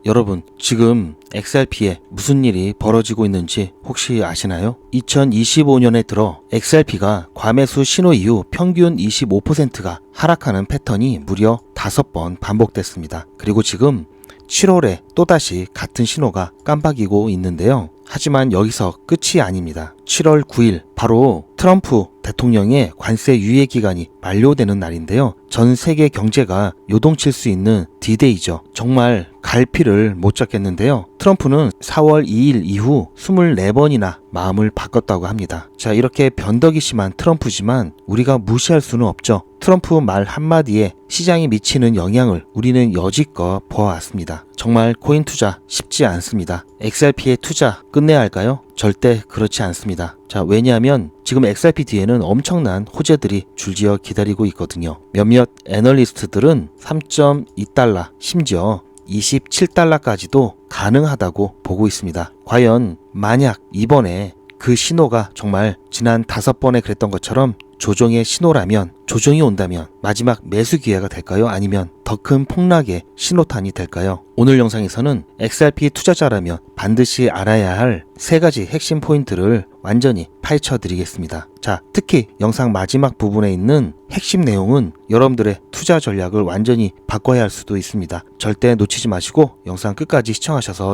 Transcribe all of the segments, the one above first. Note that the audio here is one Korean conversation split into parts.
여러분, 지금 XRP에 무슨 일이 벌어지고 있는지 혹시 아시나요? 2025년에 들어 XRP가 과매수 신호 이후 평균 25%가 하락하는 패턴이 무려 5번 반복됐습니다. 그리고 지금 7월에 또다시 같은 신호가 깜빡이고 있는데요. 하지만 여기서 끝이 아닙니다. 7월 9일 바로 트럼프 대통령의 관세 유예 기간이 만료되는 날인데요. 전 세계 경제가 요동칠 수 있는 D-Day죠. 정말 갈피를 못 잡겠는데요. 트럼프는 4월 2일 이후 24번이나 마음을 바꿨다고 합니다. 자, 이렇게 변덕이 심한 트럼프지만 우리가 무시할 수는 없죠. 트럼프 말 한마디에 시장이 미치는 영향을 우리는 여지껏 보아왔습니다. 정말 코인 투자 쉽지 않습니다. XRP의 투자 끝내야 할까요? 절대 그렇지 않습니다. 자, 왜냐하면 지금 XRP 뒤에는 엄청난 호재들이 줄지어 기다리고 있거든요. 몇몇 애널리스트들은 3.2달러 심지어 27달러까지도 가능하다고 보고 있습니다. 과연 만약 이번에 그 신호가 정말 지난 5번에 그랬던 것처럼 조정의 신호라면, 조정이 온다면 마지막 매수 기회가 될까요? 아니면 더 큰 폭락의 신호탄이 될까요? 오늘 영상에서는 XRP 투자자라면 반드시 알아야 할 3가지 핵심 포인트를 완전히 파헤쳐 드리겠습니다. 자, 특히 영상 마지막 부분에 있는 핵심 내용은 여러분들의 투자 전략을 완전히 바꿔야 할 수도 있습니다. 절대 놓치지 마시고 영상 끝까지 시청하셔서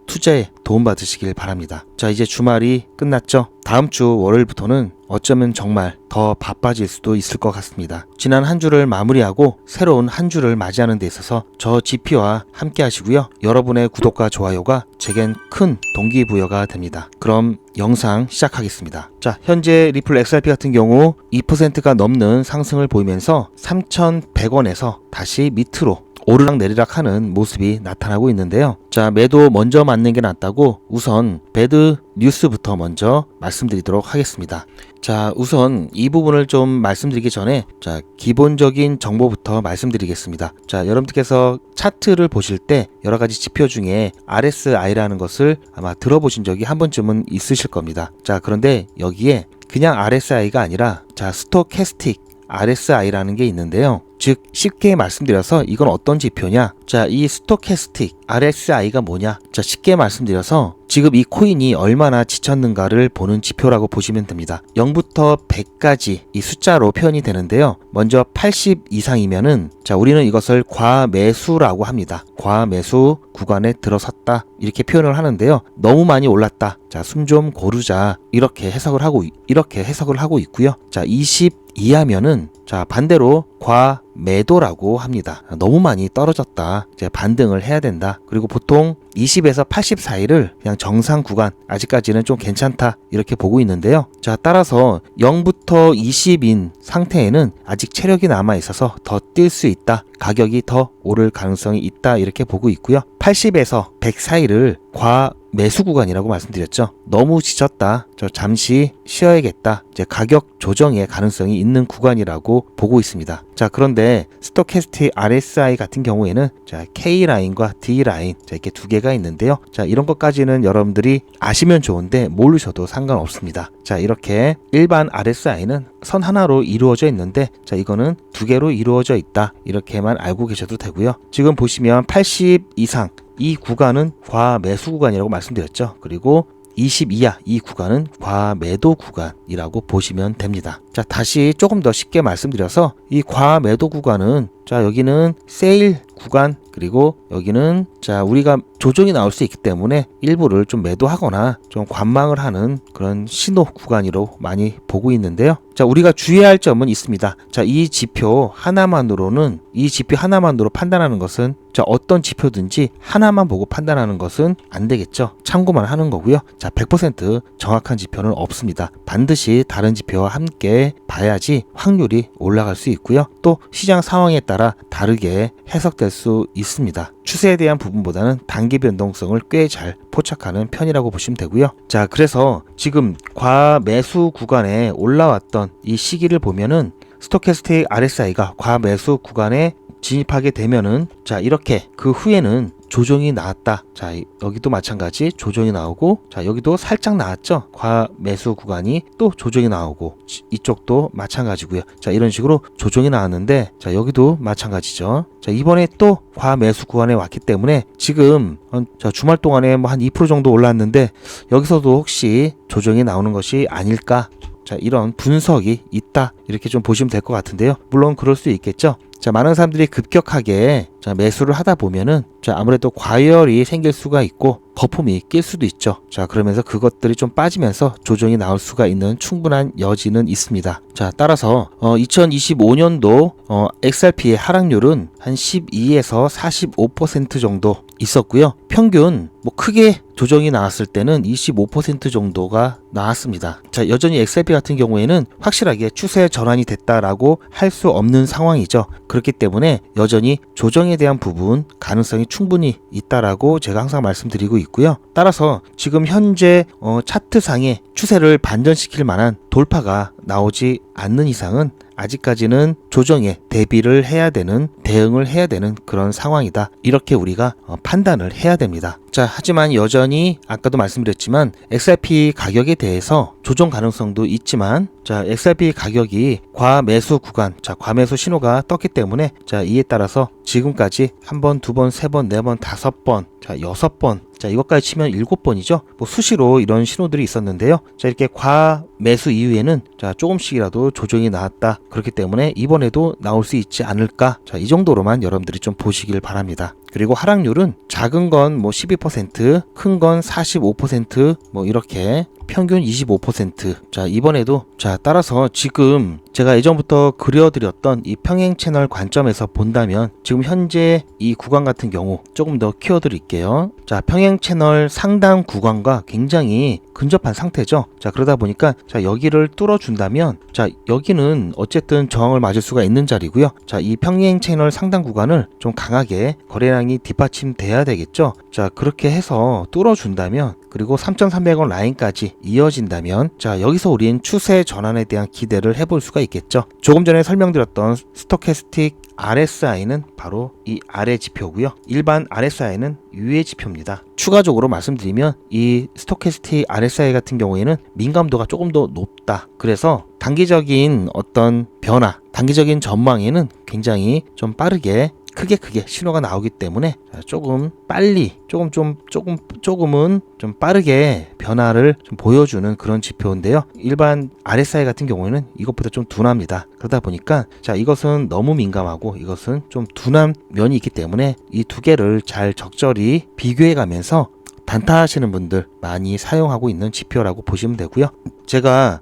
투자에 도움받으시길 바랍니다. 자, 이제 주말이 끝났죠? 다음 주 월요일부터는 어쩌면 정말 더 바빠질 수도 있을 것 같습니다. 지난 한 주를 마무리하고 새로운 한 주를 맞이하는 데 있어서 저 GP와 함께 하시고요. 여러분의 구독과 좋아요가 제겐 큰 동기부여가 됩니다. 그럼 영상 시작하겠습니다. 자, 현재 리플 XRP 같은 경우 2%가 넘는 상승을 보이면서 3,100원에서 다시 밑으로 오르락내리락 하는 모습이 나타나고 있는데요. 자, 매도 먼저 맞는 게 낫다고 우선 배드 뉴스부터 먼저 말씀드리도록 하겠습니다. 자, 우선 이 부분을 좀 말씀드리기 전에 자, 기본적인 정보부터 말씀드리겠습니다. 자, 여러분들께서 차트를 보실 때 여러 가지 지표 중에 RSI라는 것을 아마 들어보신 적이 한 번쯤은 있으실 겁니다. 자, 그런데 여기에 그냥 RSI가 아니라 자, 스토캐스틱 RSI라는 게 있는데요. 즉 쉽게 말씀드려서 이건 어떤 지표냐? 자, 이 스토캐스틱 RSI가 뭐냐? 자, 쉽게 말씀드려서 지금 이 코인이 얼마나 지쳤는가를 보는 지표라고 보시면 됩니다. 0부터 100까지 이 숫자로 표현이 되는데요. 먼저 80 이상이면은 자, 우리는 이것을 과매수라고 합니다. 과매수 구간에 들어섰다 이렇게 표현을 하는데요. 너무 많이 올랐다. 자, 숨 좀 고르자 이렇게 해석을 하고 있고요. 자, 20 이하면은 자, 반대로 과매도라고 합니다. 너무 많이 떨어졌다. 이제 반등을 해야 된다. 그리고 보통 20에서 80 사이를 그냥 정상 구간, 아직까지는 좀 괜찮다 이렇게 보고 있는데요. 자, 따라서 0부터 20인 상태에는 아직 체력이 남아 있어서 더 뛸 수 있다. 가격이 더 오를 가능성이 있다 이렇게 보고 있고요. 80에서 100 사이를 과매수 구간이라고 말씀드렸죠. 너무 지쳤다. 저 잠시 쉬어야겠다. 이제 가격 조정의 가능성이 있는 구간이라고 보고 있습니다. 자, 그런데 스토캐스틱 RSI 같은 경우에는 자, K라인과 D라인 자, 이렇게 두 개가 있는데요. 자, 이런 것까지는 여러분들이 아시면 좋은데 모르셔도 상관없습니다. 자, 이렇게 일반 RSI는 선 하나로 이루어져 있는데 자, 이거는 두 개로 이루어져 있다. 이렇게만 알고 계셔도 되고요. 지금 보시면 80 이상 이 구간은 과매수 구간이라고 말씀드렸죠. 그리고 20 이하 이 구간은 과매도 구간이라고 보시면 됩니다. 자, 다시 조금 더 쉽게 말씀드려서 이 과매도 구간은 자, 여기는 세일 구간 그리고 여기는 자, 우리가 조정이 나올 수 있기 때문에 일부를 좀 매도하거나 좀 관망을 하는 그런 신호 구간으로 많이 보고 있는데요. 자, 우리가 주의해야 할 점은 있습니다. 자, 이 지표 하나만으로 판단하는 것은 자, 어떤 지표든지 하나만 보고 판단하는 것은 안 되겠죠. 참고만 하는 거고요. 자, 100% 정확한 지표는 없습니다. 반드시 다른 지표와 함께 봐야지 확률이 올라갈 수 있고요. 또 시장 상황에 따라 다르게 해석될 수 있습니다. 추세에 대한 부분보다는 단기 변동성을 꽤 잘 포착하는 편이라고 보시면 되고요. 자, 그래서 지금 과매수 구간에 올라왔던 이 시기를 보면은 스토캐스틱 RSI가 과매수 구간에 진입하게 되면은 자 이렇게 그 후에는 조정이 나왔다. 자 여기도 마찬가지 조정이 나오고, 자 여기도 살짝 나왔죠. 과매수 구간이 또 조정이 나오고, 이쪽도 마찬가지고요. 자 이런 식으로 조정이 나왔는데, 자 여기도 마찬가지죠. 자 이번에 또 과매수 구간에 왔기 때문에 지금 자 주말 동안에 뭐 한 2% 정도 올랐는데, 여기서도 혹시 조정이 나오는 것이 아닐까, 자 이런 분석이 있다, 이렇게 좀 보시면 될 것 같은데요. 물론 그럴 수 있겠죠. 자 많은 사람들이 급격하게 자 매수를 하다 보면은 자 아무래도 과열이 생길 수가 있고 거품이 낄 수도 있죠. 자 그러면서 그것들이 좀 빠지면서 조정이 나올 수가 있는 충분한 여지는 있습니다. 자 따라서 2025년도 XRP의 하락률은 한 12에서 45% 정도 있었고요. 평균 뭐 크게 조정이 나왔을 때는 25% 정도가 나왔습니다. 자 여전히 XRP 같은 경우에는 확실하게 추세 전환이 됐다라고 할 수 없는 상황이죠. 그렇기 때문에 여전히 조정에 대한 부분 가능성이 충분히 있다라고 제가 항상 말씀드리고 있고요. 따라서 지금 현재 차트상의 추세를 반전시킬 만한 돌파가 나오지 않는 이상은 아직까지는 조정에 대비를 해야 되는, 대응을 해야 되는 그런 상황이다, 이렇게 우리가 판단을 해야 됩니다. 자 하지만 여전히 아까도 말씀드렸지만 XRP 가격에 대해서 조정 가능성도 있지만, 자 XRP 가격이 과매수 구간, 자 과매수 신호가 떴기 때문에 자 이에 따라서 지금까지 한 번, 두 번, 세 번, 네 번, 다섯 번, 자 6번, 자 이것까지 치면 7번이죠. 뭐 수시로 이런 신호들이 있었는데요. 자 이렇게 과매수 이후에는 자 조금씩이라도 조정이 나왔다. 그렇기 때문에 이번에도 나올 수 있지 않을까. 자 이 정도로만 여러분들이 좀 보시길 바랍니다. 그리고 하락률은 작은 건 뭐 12%, 큰 건 45%, 뭐 이렇게 평균 25%. 자 이번에도 자 따라서 지금 제가 예전부터 그려드렸던 이 평행 채널 관점에서 본다면 지금 현재 이 구간 같은 경우 조금 더 키워드릴게요. 자 평행 채널 상단 구간과 굉장히 근접한 상태죠. 자 그러다 보니까 자 여기를 뚫어준다면 자 여기는 어쨌든 저항을 맞을 수가 있는 자리고요. 자 이 평행 채널 상단 구간을 좀 강하게 거래량이 뒷받침돼야 되겠죠. 자 그렇게 해서 뚫어준다면, 그리고 3,300원 라인까지 이어진다면 자 여기서 우린 추세 전환에 대한 기대를 해볼 수가 있겠죠. 조금 전에 설명드렸던 스토캐스틱 RSI는 바로 이 아래 지표고요. 일반 RSI는 위의 지표입니다. 추가적으로 말씀드리면 이 스토캐스틱 RSI 같은 경우에는 민감도가 조금 더 높다. 그래서 단기적인 어떤 변화, 단기적인 전망에는 굉장히 좀 빠르게 크게 신호가 나오기 때문에 조금 빨리 조금은 좀 빠르게 변화를 좀 보여주는 그런 지표인데요. 일반 RSI 같은 경우에는 이것보다 좀 둔합니다. 그러다 보니까 자 이것은 너무 민감하고 이것은 좀 둔한 면이 있기 때문에 이 두 개를 잘 적절히 비교해 가면서 단타하시는 분들 많이 사용하고 있는 지표라고 보시면 되고요. 제가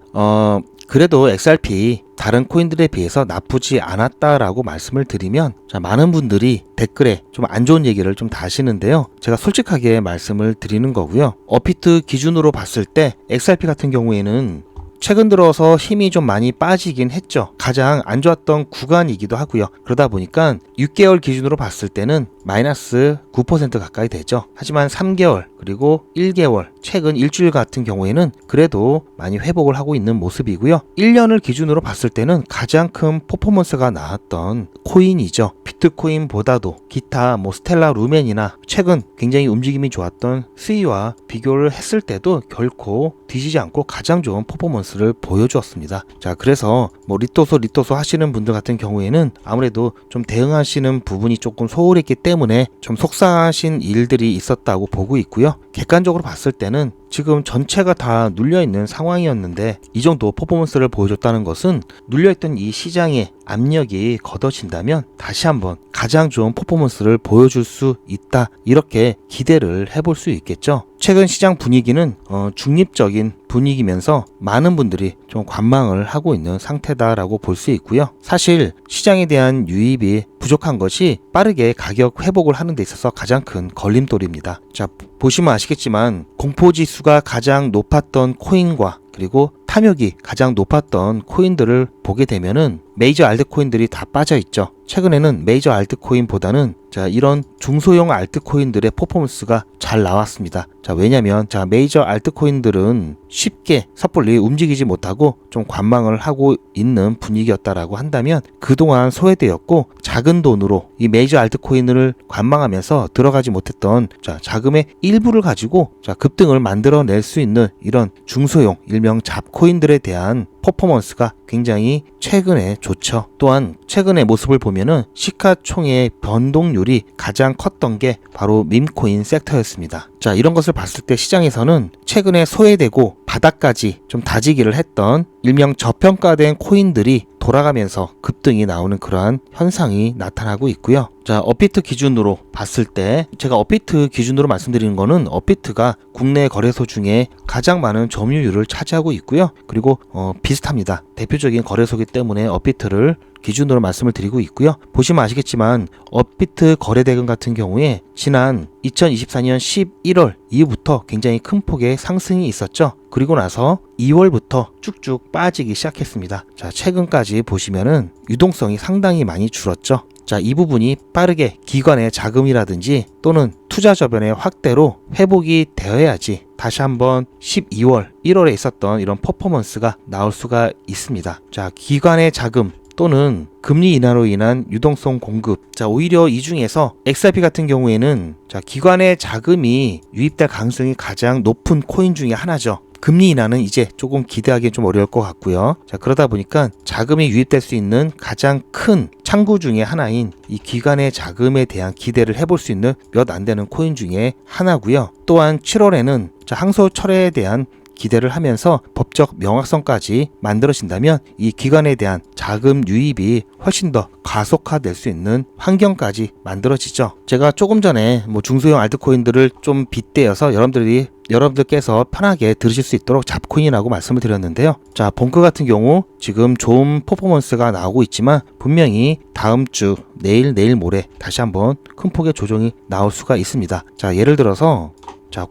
그래도 XRP 다른 코인들에 비해서 나쁘지 않았다라고 말씀을 드리면 자 많은 분들이 댓글에 좀 안 좋은 얘기를 좀 다시는데요. 제가 솔직하게 말씀을 드리는 거고요. 업비트 기준으로 봤을 때 XRP 같은 경우에는 최근 들어서 힘이 좀 많이 빠지긴 했죠. 가장 안 좋았던 구간이기도 하고요. 그러다 보니까 6개월 기준으로 봤을 때는 마이너스 9% 가까이 되죠. 하지만 3개월 그리고 1개월 최근 일주일 같은 경우에는 그래도 많이 회복을 하고 있는 모습이고요. 1년을 기준으로 봤을 때는 가장 큰 퍼포먼스가 나왔던 코인이죠. 비트코인보다도 기타 뭐 스텔라 루멘이나 최근 굉장히 움직임이 좋았던 스위와 비교를 했을 때도 결코 뒤지지 않고 가장 좋은 퍼포먼스를 보여주었습니다. 자 그래서 뭐 리토소 하시는 분들 같은 경우에는 아무래도 좀 대응하시는 부분이 조금 소홀했기 때문에 좀 속상하신 일들이 있었다고 보고 있고요. 객관적으로 봤을 때는 지금 전체가 다 눌려있는 상황이었는데 이 정도 퍼포먼스를 보여줬다는 것은 눌려있던 이 시장의 압력이 걷어진다면 다시 한번 가장 좋은 퍼포먼스를 보여줄 수 있다, 이렇게 기대를 해볼 수 있겠죠. 최근 시장 분위기는 중립적인 분위기면서 많은 분들이 좀 관망을 하고 있는 상태다라고 볼 수 있고요. 사실 시장에 대한 유입이 부족한 것이 빠르게 가격 회복을 하는 데 있어서 가장 큰 걸림돌입니다. 자 보시면 아시겠지만 공포지수가 가장 높았던 코인과 그리고 탐욕이 가장 높았던 코인들을 보게 되면은 메이저 알트코인들이 다 빠져 있죠. 최근에는 메이저 알트코인보다는 이런 중소형 알트코인들의 퍼포먼스가 잘 나왔습니다. 왜냐면 메이저 알트코인들은 쉽게 섣불리 움직이지 못하고 좀 관망을 하고 있는 분위기였다라고 한다면 그동안 소외되었고 작은 돈으로 이 메이저 알트코인을 관망하면서 들어가지 못했던 자금의 일부를 가지고 급등을 만들어낼 수 있는 이런 중소형 일명 잡코인들에 대한 퍼포먼스가 굉장히 최근에 좋죠. 또한 최근의 모습을 보면은 시가총액 변동률이 가장 컸던 게 바로 밈코인 섹터였습니다. 이런 것을 봤을 때 시장에서는 최근에 소외되고 바닥까지 좀 다지기를 했던 일명 저평가된 코인들이 돌아가면서 급등이 나오는 그러한 현상이 나타나고 있고요. 업비트 기준으로 봤을 때 제가 업비트 기준으로 말씀드리는 거는 업비트가 국내 거래소 중에 가장 많은 점유율을 차지하고 있고요. 그리고 비슷합니다. 대표적인 거래소이기 때문에 업비트를 기준으로 말씀을 드리고 있고요. 보시면 아시겠지만 업비트 거래대금 같은 경우에 지난 2024년 11월 이후부터 굉장히 큰 폭의 상승이 있었죠. 그리고 나서 2월부터 쭉쭉 빠지기 시작했습니다. 최근까지 보시면은 유동성이 상당히 많이 줄었죠. 이 부분이 빠르게 기관의 자금이라든지 또는 투자 저변의 확대로 회복이 되어야지 다시 한번 12월, 1월에 있었던 이런 퍼포먼스가 나올 수가 있습니다. 기관의 자금 또는 금리 인하로 인한 유동성 공급. 오히려 이 중에서 XRP 같은 경우에는 기관의 자금이 유입될 가능성이 가장 높은 코인 중에 하나죠. 금리 인하는 이제 조금 기대하기 좀 어려울 것 같고요. 그러다 보니까 자금이 유입될 수 있는 가장 큰 창구 중에 하나인 이 기관의 자금에 대한 기대를 해볼 수 있는 몇 안 되는 코인 중에 하나고요. 또한 7월에는 항소 철회에 대한 기대를 하면서 법적 명확성까지 만들어진다면 이 기관에 대한 자금 유입이 훨씬 더 가속화될 수 있는 환경까지 만들어지죠. 제가 조금 전에 중소형 알트코인들을 좀 빗대어서 여러분들께서 편하게 들으실 수 있도록 잡코인이라고 말씀을 드렸는데요. 본크 같은 경우 지금 좋은 퍼포먼스가 나오고 있지만 분명히 다음 주 내일 모레 다시 한번 큰 폭의 조정이 나올 수가 있습니다. 예를 들어서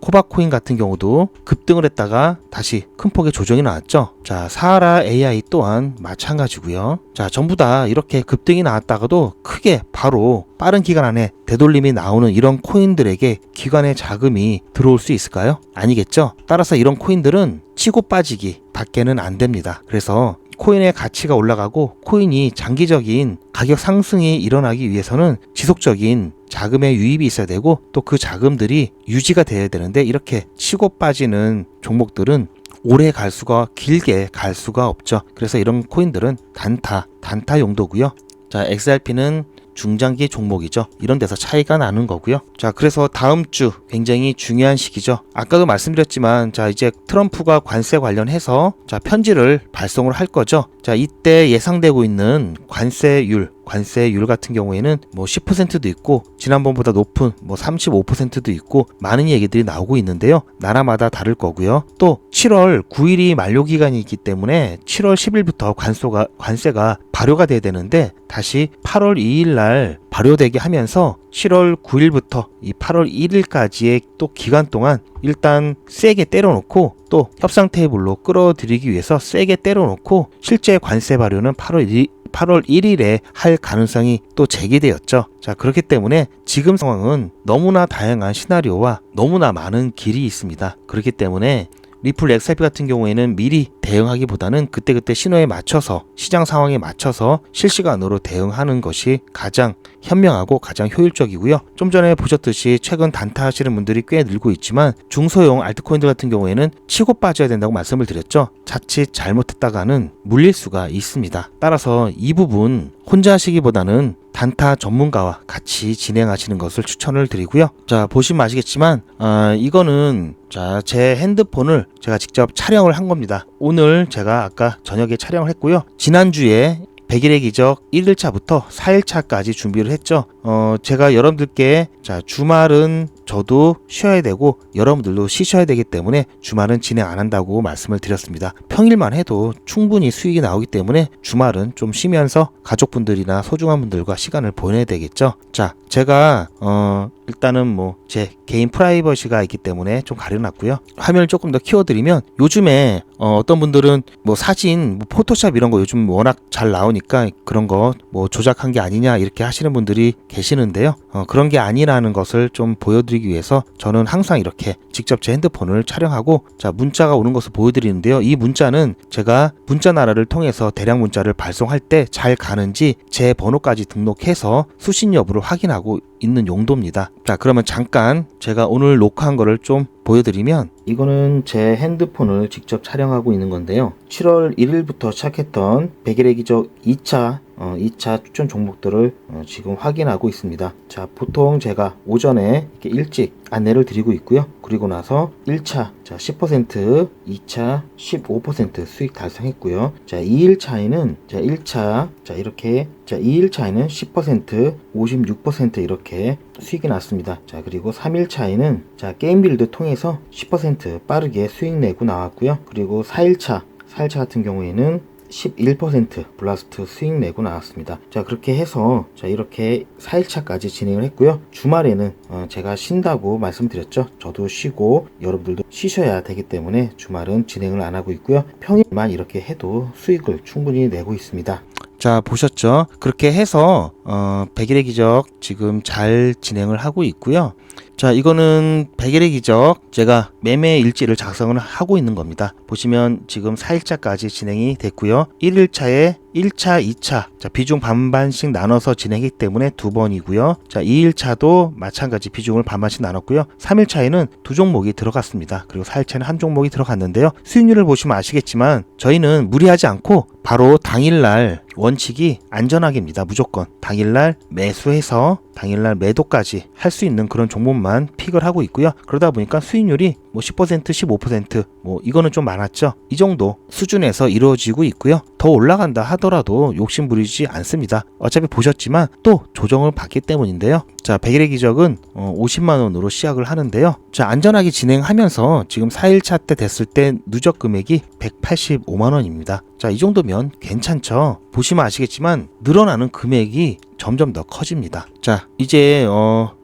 코바코인 같은 경우도 급등을 했다가 다시 큰 폭의 조정이 나왔죠. 사하라 AI 또한 마찬가지고요. 전부 다 이렇게 급등이 나왔다가도 크게 바로 빠른 기간 안에 되돌림이 나오는 이런 코인들에게 기관의 자금이 들어올 수 있을까요? 아니겠죠. 따라서 이런 코인들은 치고 빠지기 밖에는 안 됩니다. 그래서 코인의 가치가 올라가고 코인이 장기적인 가격 상승이 일어나기 위해서는 지속적인 자금의 유입이 있어야 되고 또 그 자금들이 유지가 돼야 되는데 이렇게 치고 빠지는 종목들은 오래 갈 수가 길게 갈 수가 없죠. 그래서 이런 코인들은 단타 용도고요. XRP는 중장기 종목이죠. 이런 데서 차이가 나는 거고요. 그래서 다음 주 굉장히 중요한 시기죠. 아까도 말씀드렸지만 이제 트럼프가 관세 관련해서 편지를 발송을 할 거죠. 이때 예상되고 있는 관세율 같은 경우에는 10%도 있고 지난번보다 높은 35%도 있고 많은 얘기들이 나오고 있는데요. 나라마다 다를 거고요. 또 7월 9일이 만료 기간이기 때문에 7월 10일부터 관세가 발효가 돼야 되는데 다시 8월 2일 날 발효되게 하면서 7월 9일부터 이 8월 1일까지의 또 기간 동안 일단 세게 때려놓고 또 협상 테이블로 끌어들이기 위해서 세게 때려놓고 실제 관세 발효는 8월 1일에 할 가능성이 또 제기되었죠. 그렇기 때문에 지금 상황은 너무나 다양한 시나리오와 너무나 많은 길이 있습니다. 그렇기 때문에 리플 XRP 같은 경우에는 미리 대응하기보다는 그때그때 신호에 맞춰서 시장 상황에 맞춰서 실시간으로 대응하는 것이 가장 현명하고 가장 효율적이고요. 좀 전에 보셨듯이 최근 단타하시는 분들이 꽤 늘고 있지만 중소형 알트코인들 같은 경우에는 치고 빠져야 된다고 말씀을 드렸죠. 자칫 잘못했다가는 물릴 수가 있습니다. 따라서 이 부분 혼자 하시기보다는 단타 전문가와 같이 진행하시는 것을 추천을 드리고요. 보시면 아시겠지만 이거는 제 핸드폰을 제가 직접 촬영을 한 겁니다. 오늘 제가 아까 저녁에 촬영을 했고요. 지난주에 100일의 기적 1일차부터 4일차까지 준비를 했죠. 제가 여러분들께 주말은 저도 쉬어야 되고 여러분들도 쉬셔야 되기 때문에 주말은 진행 안 한다고 말씀을 드렸습니다. 평일만 해도 충분히 수익이 나오기 때문에 주말은 좀 쉬면서 가족분들이나 소중한 분들과 시간을 보내야 되겠죠. 제가 일단은 뭐 제 개인 프라이버시가 있기 때문에 좀 가려놨고요. 화면을 조금 더 키워드리면 요즘에 어떤 분들은 뭐 사진, 뭐 포토샵 이런 거 요즘 워낙 잘 나오니까 그런 거 뭐 조작한 게 아니냐 이렇게 하시는 분들이 계시는데요. 그런 게 아니라는 것을 좀 보여드리기 위해서 저는 항상 이렇게 직접 제 핸드폰을 촬영하고 자 문자가 오는 것을 보여드리는데요. 이 문자는 제가 문자나라를 통해서 대량 문자를 발송할 때 잘 가는지 제 번호까지 등록해서 수신 여부를 확인하고 있는 용도입니다. 자 그러면 잠깐 제가 오늘 녹화한 거를 좀 보여드리면 이거는 제 핸드폰을 직접 촬영하고 있는 건데요. 7월 1일부터 시작했던 백일의 기적 2차 추천 종목들을 지금 확인하고 있습니다. 자, 보통 제가 오전에 이렇게 일찍 안내를 드리고 있고요. 그리고 나서 1차 자 10%, 2차 15% 수익 달성했고요. 자, 2일 차에는 자 1차 자 이렇게 자 2일 차에는 10%, 56% 이렇게 수익이 났습니다. 자, 그리고 3일 차에는 자 게임 빌드 통해서 10% 빠르게 수익 내고 나왔고요. 그리고 4일차 같은 경우에는 11% 블라스트 수익 내고 나왔습니다. 자 그렇게 해서 자 이렇게 4일차까지 진행을 했고요. 주말에는 제가 쉰다고 말씀드렸죠. 저도 쉬고 여러분들도 쉬셔야 되기 때문에 주말은 진행을 안 하고 있고요. 평일만 이렇게 해도 수익을 충분히 내고 있습니다. 자 보셨죠? 그렇게 해서 백일의 기적 지금 잘 진행을 하고 있고요. 자 이거는 백일의 기적 제가 매매 일지를 작성을 하고 있는 겁니다. 보시면 지금 4일차까지 진행이 됐고요. 1일차에 1차, 2차 자 비중 반반씩 나눠서 진행했기 때문에 두 번이고요. 자 2일차도 마찬가지 비중을 반반씩 나눴고요. 3일차에는 두 종목이 들어갔습니다. 그리고 4일차에는 한 종목이 들어갔는데요. 수익률을 보시면 아시겠지만 저희는 무리하지 않고 바로 당일날 원칙이 안전하게입니다. 무조건 당일날 매수해서 당일날 매도까지 할 수 있는 그런 종목만 픽을 하고 있고요. 그러다 보니까 수익률이 뭐 10%, 15% 이거는 좀 많았죠. 이 정도 수준에서 이루어지고 있고요. 더 올라간다 하더라도 욕심 부리지 않습니다. 어차피 보셨지만 또 조정을 받기 때문인데요. 자, 백일의 기적은 50만 원으로 시작을 하는데요. 자, 안전하게 진행하면서 지금 4일차 때 됐을 때 누적 금액이 185만 원입니다. 자, 이 정도면 괜찮죠. 보시면 아시겠지만 늘어나는 금액이 점점 더 커집니다. 자, 이제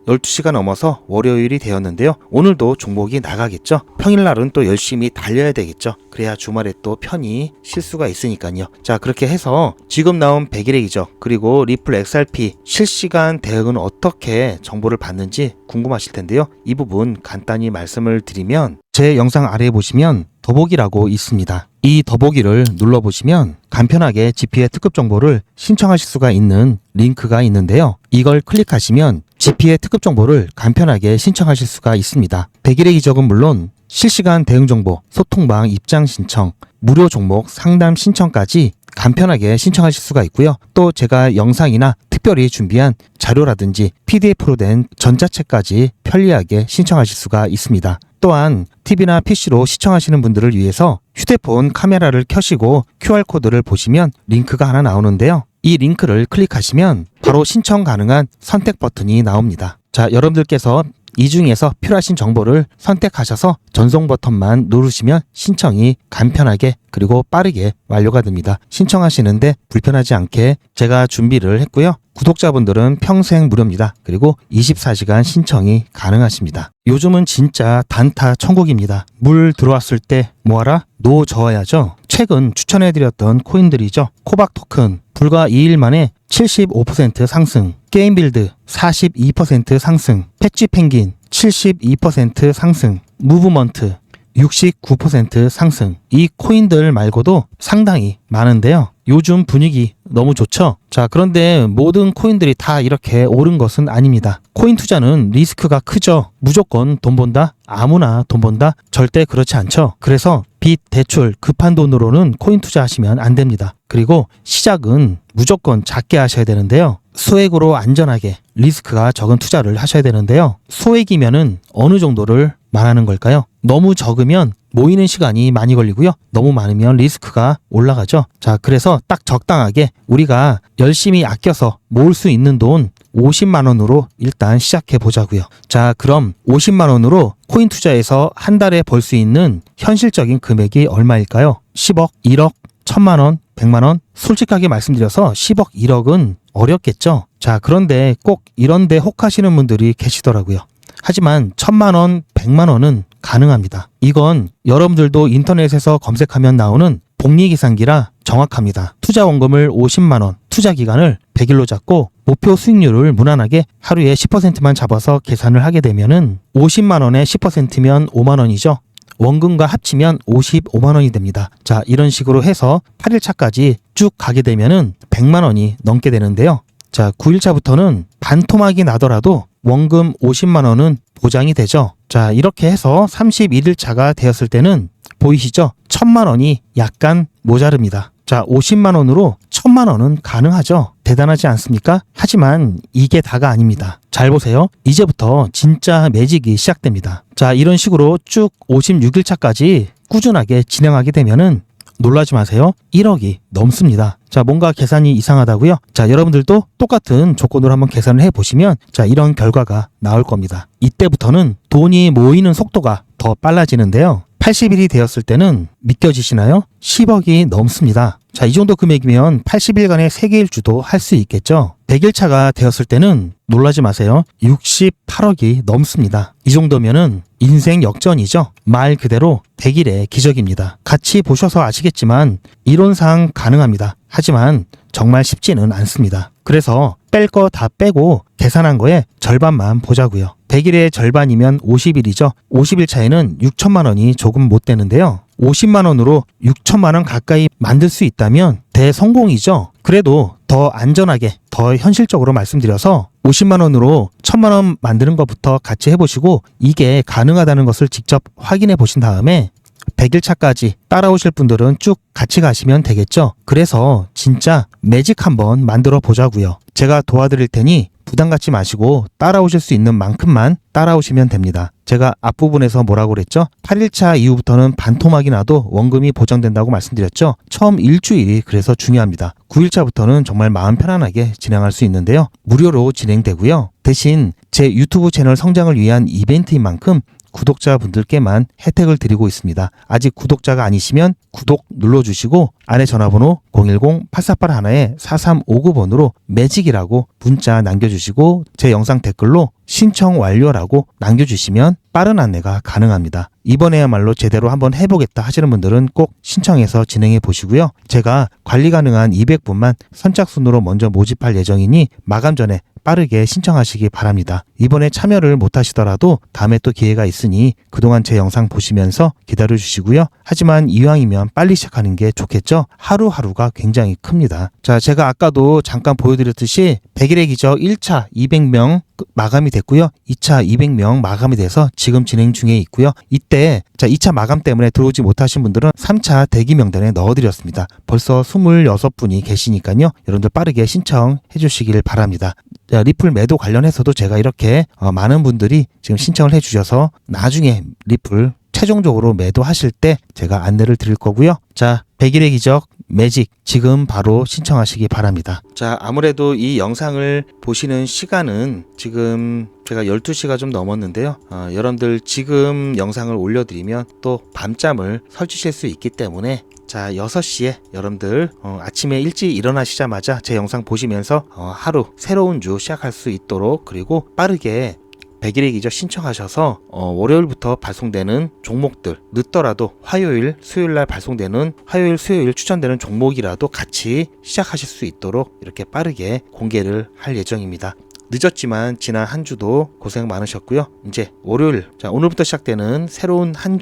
12시가 넘어서 월요일이 되었는데요. 오늘도 종목이 나가겠죠. 평일날은 또 열심히 달려야 되겠죠. 그래야 주말에 또 편히 쉴 수가 있으니까요. 자, 그렇게 해서 지금 나온 백일의 기적 그리고 리플 XRP 실시간 대응은 어떻게 정보를 받는지 궁금하실 텐데요. 이 부분 간단히 말씀을 드리면 제 영상 아래에 보시면 더보기라고 있습니다. 이 더보기를 눌러보시면 간편하게 GP의 특급 정보를 신청하실 수가 있는 링크가 있는데요. 이걸 클릭하시면 GP의 특급 정보를 간편하게 신청하실 수가 있습니다. 백일의 기적은 물론 실시간 대응 정보, 소통방 입장 신청, 무료 종목 상담 신청까지 간편하게 신청하실 수가 있고요. 또 제가 영상이나 특별히 준비한 자료라든지 PDF로 된 전자책까지 편리하게 신청하실 수가 있습니다. 또한 TV나 PC로 시청하시는 분들을 위해서 휴대폰 카메라를 켜시고 QR코드를 보시면 링크가 하나 나오는데요. 이 링크를 클릭하시면 바로 신청 가능한 선택 버튼이 나옵니다. 자, 여러분들께서 이 중에서 필요하신 정보를 선택하셔서 전송 버튼만 누르시면 신청이 간편하게 그리고 빠르게 완료가 됩니다. 신청하시는데 불편하지 않게 제가 준비를 했고요. 구독자분들은 평생 무료입니다. 그리고 24시간 신청이 가능하십니다. 요즘은 진짜 단타 천국입니다. 물 들어왔을 때 뭐하라? 노 저어야죠. 최근 추천해드렸던 코인들이죠. 코박 토큰 불과 2일 만에 75% 상승, 게임빌드 42% 상승, 패치 펭귄 72% 상승, 무브먼트 69% 상승. 이 코인들 말고도 상당히 많은데요. 요즘 분위기 너무 좋죠? 자, 그런데 모든 코인들이 다 이렇게 오른 것은 아닙니다. 코인 투자는 리스크가 크죠. 무조건 돈 번다? 아무나 돈 번다? 절대 그렇지 않죠. 그래서 빚, 대출, 급한 돈으로는 코인 투자하시면 안 됩니다. 그리고 시작은 무조건 작게 하셔야 되는데요. 소액으로 안전하게 리스크가 적은 투자를 하셔야 되는데요. 소액이면은 어느 정도를 말하는 걸까요? 너무 적으면 모이는 시간이 많이 걸리고요. 너무 많으면 리스크가 올라가죠. 자, 그래서 딱 적당하게 우리가 열심히 아껴서 모을 수 있는 돈 50만 원으로 일단 시작해 보자고요. 자, 그럼 50만 원으로 코인 투자에서 한 달에 벌 수 있는 현실적인 금액이 얼마일까요? 10억, 1억, 1000만 원, 100만 원? 솔직하게 말씀드려서 10억, 1억은 어렵겠죠? 자, 그런데 꼭 이런데 혹하시는 분들이 계시더라고요. 하지만 1000만원, 100만원은 가능합니다. 이건 여러분들도 인터넷에서 검색하면 나오는 복리계산기라 정확합니다. 투자 원금을 50만원, 투자 기간을 100일로 잡고 목표 수익률을 무난하게 하루에 10%만 잡아서 계산을 하게 되면은 50만원에 10%면 5만원이죠. 원금과 합치면 55만원이 됩니다. 자, 이런 식으로 해서 8일차까지 쭉 가게 되면은 100만원이 넘게 되는데요. 자, 9일차부터는 반토막이 나더라도 원금 50만원은 보장이 되죠. 자, 이렇게 해서 31일차가 되었을 때는 보이시죠? 1000만원이 약간 모자릅니다. 자, 50만원으로 1000만원은 가능하죠. 대단하지 않습니까? 하지만 이게 다가 아닙니다. 잘 보세요. 이제부터 진짜 매직이 시작됩니다. 자, 이런 식으로 쭉 56일차까지 꾸준하게 진행하게 되면은 놀라지 마세요. 1억이 넘습니다. 자, 뭔가 계산이 이상하다고요? 자, 여러분들도 똑같은 조건으로 한번 계산을 해보시면 자, 이런 결과가 나올 겁니다. 이때부터는 돈이 모이는 속도가 더 빨라지는데요. 80일이 되었을 때는 믿겨지시나요? 10억이 넘습니다. 자, 이 정도 금액이면 80일간의 세계일주도 할 수 있겠죠? 100일차가 되었을 때는 놀라지 마세요. 68억이 넘습니다. 이 정도면은 인생 역전이죠. 말 그대로 100일의 기적입니다. 같이 보셔서 아시겠지만 이론상 가능합니다. 하지만 정말 쉽지는 않습니다. 그래서 뺄 거 다 빼고 계산한 거에 절반만 보자고요. 100일의 절반이면 50일이죠. 50일 차에는 6천만 원이 조금 못 되는데요. 50만 원으로 6천만 원 가까이 만들 수 있다면 대성공이죠. 그래도 더 안전하게, 더 현실적으로 말씀드려서 50만 원으로 1000만 원 만드는 것부터 같이 해보시고 이게 가능하다는 것을 직접 확인해 보신 다음에 100일 차까지 따라오실 분들은 쭉 같이 가시면 되겠죠. 그래서 진짜 매직 한번 만들어 보자고요. 제가 도와드릴 테니 부담 갖지 마시고 따라오실 수 있는 만큼만 따라오시면 됩니다. 제가 앞부분에서 뭐라고 그랬죠? 8일차 이후부터는 반토막이 나도 원금이 보장된다고 말씀드렸죠. 처음 일주일이 그래서 중요합니다. 9일차부터는 정말 마음 편안하게 진행할 수 있는데요. 무료로 진행되고요. 대신 제 유튜브 채널 성장을 위한 이벤트인 만큼 구독자분들께만 혜택을 드리고 있습니다. 아직 구독자가 아니시면 구독 눌러주시고 안에 전화번호 010-8481-4359번으로 매직이라고 문자 남겨주시고 제 영상 댓글로 신청 완료라고 남겨주시면 빠른 안내가 가능합니다. 이번에야말로 제대로 한번 해보겠다 하시는 분들은 꼭 신청해서 진행해 보시고요. 제가 관리 가능한 200분만 선착순으로 먼저 모집할 예정이니 마감 전에 빠르게 신청하시기 바랍니다. 이번에 참여를 못하시더라도 다음에 또 기회가 있으니 그동안 제 영상 보시면서 기다려 주시고요. 하지만 이왕이면 빨리 시작하는 게 좋겠죠? 하루하루가 굉장히 큽니다. 자, 제가 아까도 잠깐 보여드렸듯이 100일의 기적 1차 200명 마감이 됐고요. 2차 200명 마감이 돼서 지금 진행 중에 있고요. 이때 자 2차 마감 때문에 들어오지 못하신 분들은 3차 대기 명단에 넣어드렸습니다. 벌써 26분이 계시니까요. 여러분들 빠르게 신청해 주시길 바랍니다. 자, 리플 매도 관련해서도 제가 이렇게 많은 분들이 지금 신청을 해주셔서 나중에 리플 최종적으로 매도하실 때 제가 안내를 드릴 거고요. 자, 100일의 기적 매직 지금 바로 신청하시기 바랍니다. 자, 아무래도 이 영상을 보시는 시간은 지금 제가 12시가 좀 넘었는데요. 여러분들 지금 영상을 올려드리면 또 밤잠을 설치실 수 있기 때문에 자, 6시에 여러분들 아침에 일찍 일어나시자마자 제 영상 보시면서 하루 새로운 주 시작할 수 있도록 그리고 빠르게 100일의 기적 신청하셔서 월요일부터 발송되는 종목들 늦더라도 화요일, 수요일날 발송되는 화요일, 수요일 추천되는 종목이라도 같이 시작하실 수 있도록 이렇게 빠르게 공개를 할 예정입니다. 늦었지만 지난 한 주도 고생 많으셨고요. 이제 월요일, 자 오늘부터 시작되는 새로운 한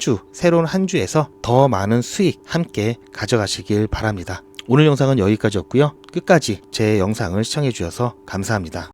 주에서 더 많은 수익 함께 가져가시길 바랍니다. 오늘 영상은 여기까지였고요. 끝까지 제 영상을 시청해 주셔서 감사합니다.